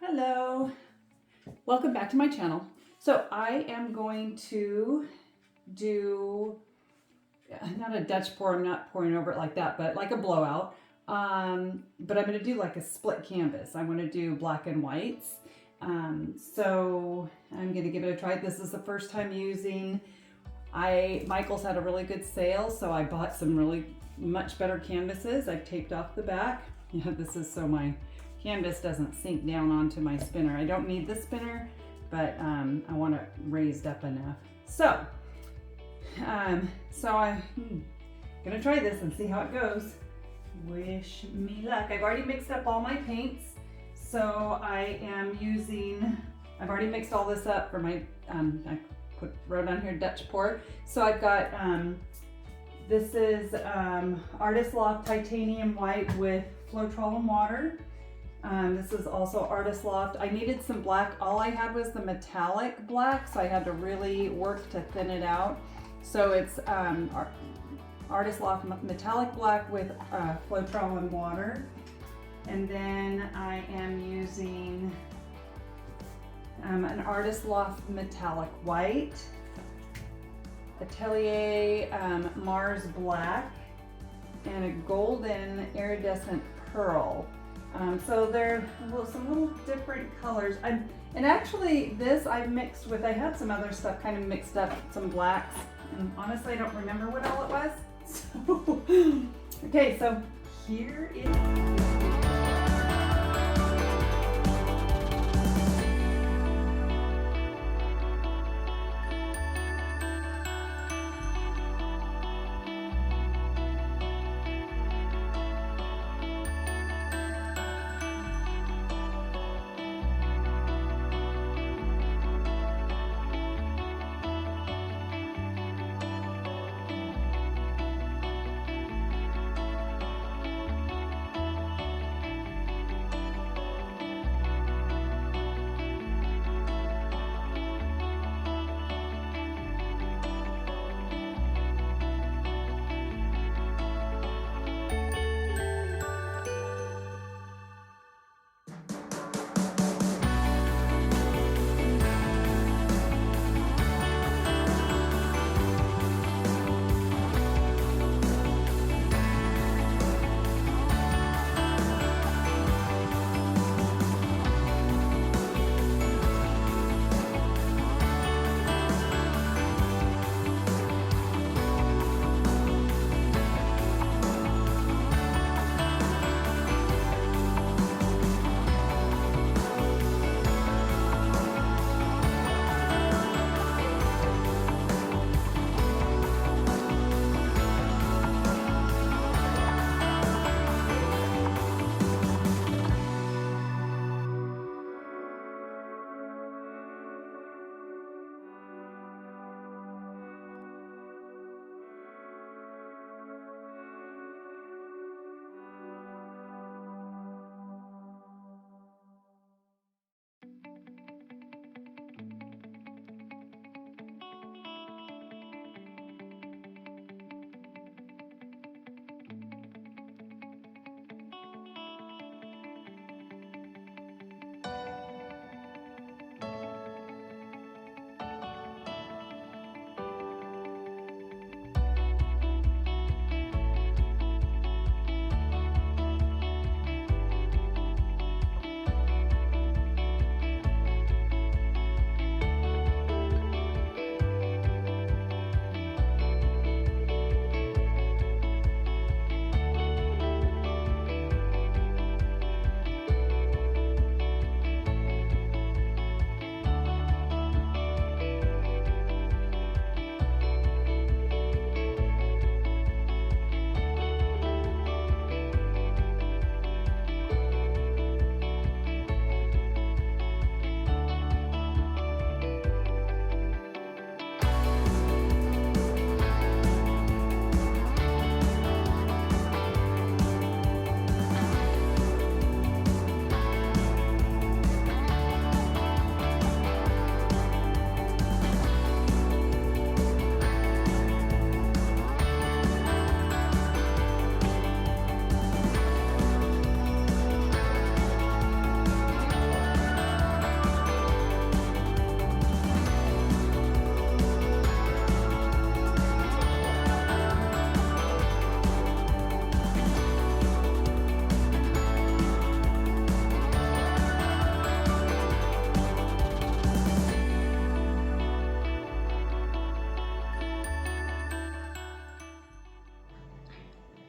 Hello, welcome back to my channel. So I am going to do, not a Dutch pour, I'm not pouring over it like that, but like a blowout. But I'm going to do like a split canvas. I want to do black and whites. So I'm going to give it a try. This is the first time using, Michael's had a really good sale, so I bought some really much better canvases. I've taped off the back. Yeah, this is so my canvas doesn't sink down onto my spinner. I don't need the spinner, but I want it raised up enough. So, I'm gonna try this and see how it goes. Wish me luck. I've already mixed up all my paints. So I am using, I've already mixed all this up for my, I wrote on here Dutch pour. So I've got, this is Artist Loft Titanium White with Floetrol and water. This is also Artist Loft. I needed some black. All I had was the metallic black, so I had to really work to thin it out. So it's Artist Loft metallic black with Floetrol and water. And then I am using an Artist Loft metallic white, Atelier Mars black, and a golden iridescent pearl. So they're some little different colors. And actually this I mixed with, I had some other stuff kind of mixed up, some blacks, and honestly I don't remember what all it was. So, okay, so here it is.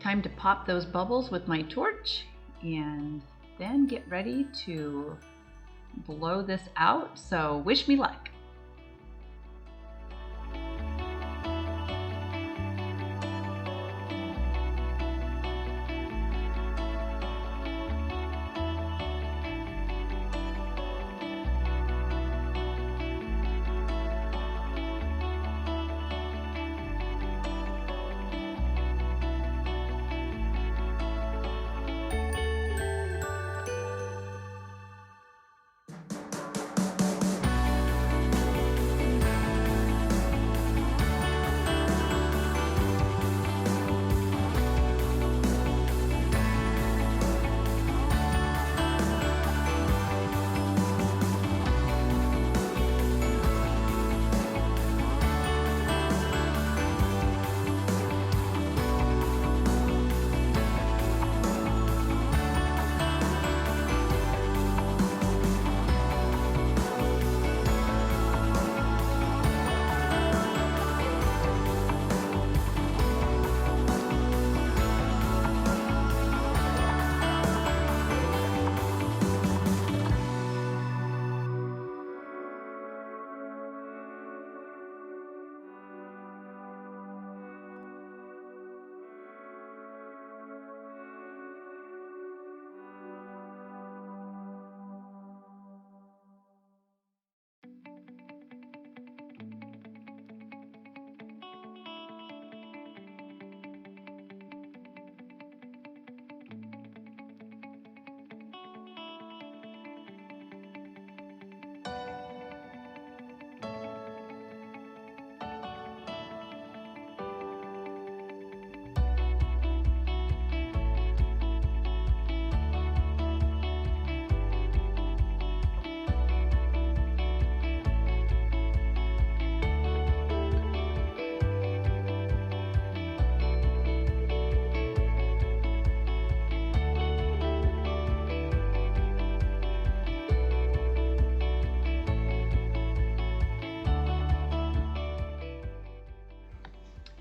time to pop those bubbles with my torch and then get ready to blow this out. So wish me luck.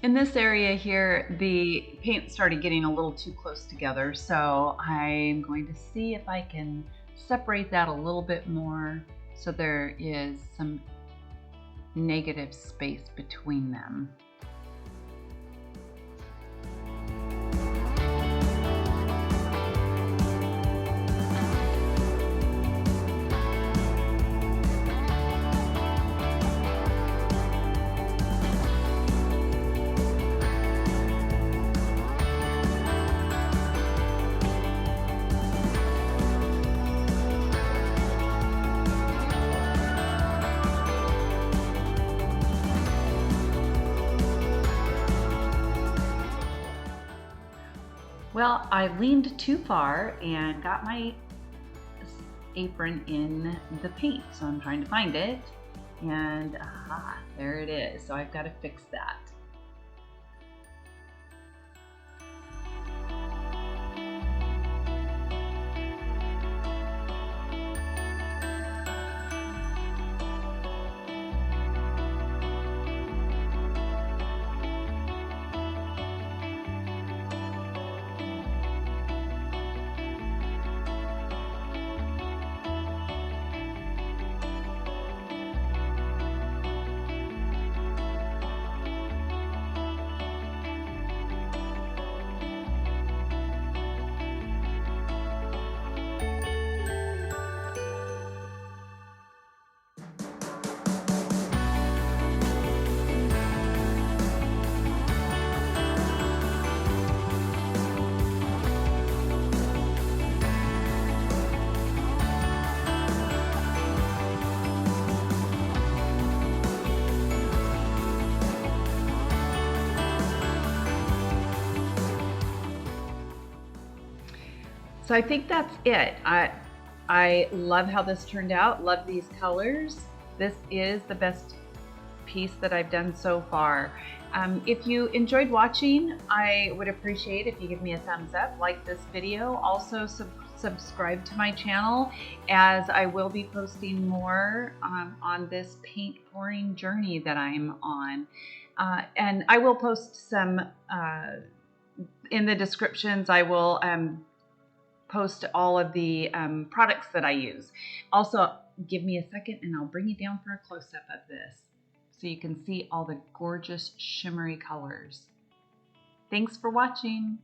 In this area here, the paint started getting a little too close together, so I'm going to see if I can separate that a little bit more so there is some negative space between them. Well, I leaned too far and got my apron in the paint, so I'm trying to find it, and aha, there it is. So I've got to fix that. So I think that's it. I love how this turned out. Love these colors. This is the best piece that I've done so far. If you enjoyed watching, I would appreciate if you give me a thumbs up, like this video. Also subscribe to my channel, as I will be posting more on this paint pouring journey that I'm on. And I will post some in the descriptions, I will post all of the products that I use. Also, give me a second and I'll bring you down for a close-up of this so you can see all the gorgeous shimmery colors. Thanks for watching.